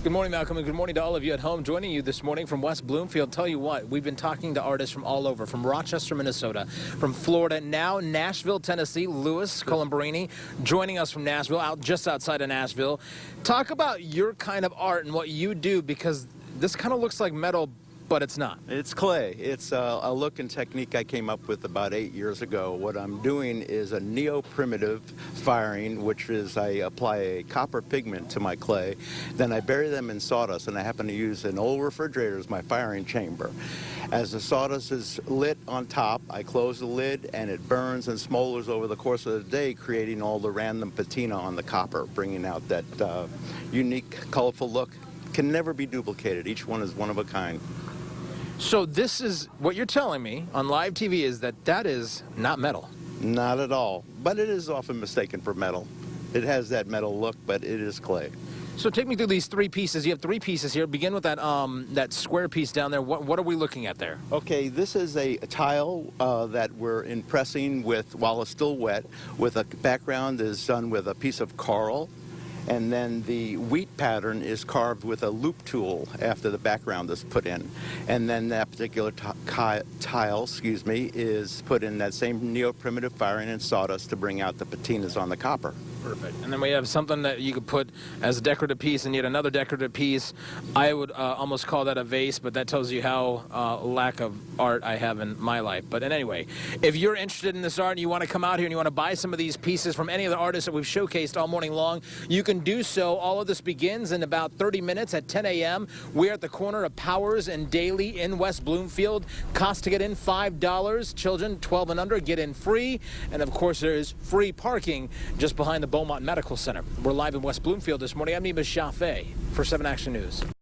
Good morning, Malcolm, and good morning to all of you at home. Joining you this morning from West Bloomfield. Tell you what, we've been talking to artists from all over, from Rochester, Minnesota, from Florida, now Nashville, Tennessee. Louis Colombarini joining us from Nashville, just outside of Nashville. Talk about your kind of art and what you do, because this kind of looks like metal, but it's not. It's clay. It's a look and technique I came up with about 8 years ago. What I'm doing is a neo-primitive firing, which is I apply a copper pigment to my clay, then I bury them in sawdust, and I happen to use an old refrigerator as my firing chamber. As the sawdust is lit on top, I close the lid, and it burns and smolders over the course of the day, creating all the random patina on the copper, bringing out that unique, colorful look. Can never be duplicated. Each one is one of a kind. So this is, what you're telling me on live TV is that is not metal. Not at all, but it is often mistaken for metal. It has that metal look, but it is clay. So take me through these three pieces. You have three pieces here. Begin with that that square piece down there. What are we looking at there? Okay, this is a tile that we're impressing with while it's still wet. With a background is done with a piece of coral. And then the wheat pattern is carved with a loop tool after the background is put in. And then that particular tile, is put in that same neo-primitive firing and sawdust to bring out the patinas on the copper. Perfect. And then we have something that you could put as a decorative piece and yet another decorative piece. I would almost call that a vase, but that tells you how lack of art I have in my life. But anyway, if you're interested in this art and you want to come out here and you want to buy some of these pieces from any of the artists that we've showcased all morning long, you can do so. All of this begins in about 30 minutes at 10 a.m. We're at the corner of Powers and Daly in West Bloomfield. Cost to get in $5. Children 12 and under get in free. And of course, there is free parking just behind the Beaumont Medical Center. We're live in West Bloomfield this morning. I'm Nima Shaffe for 7 Action News.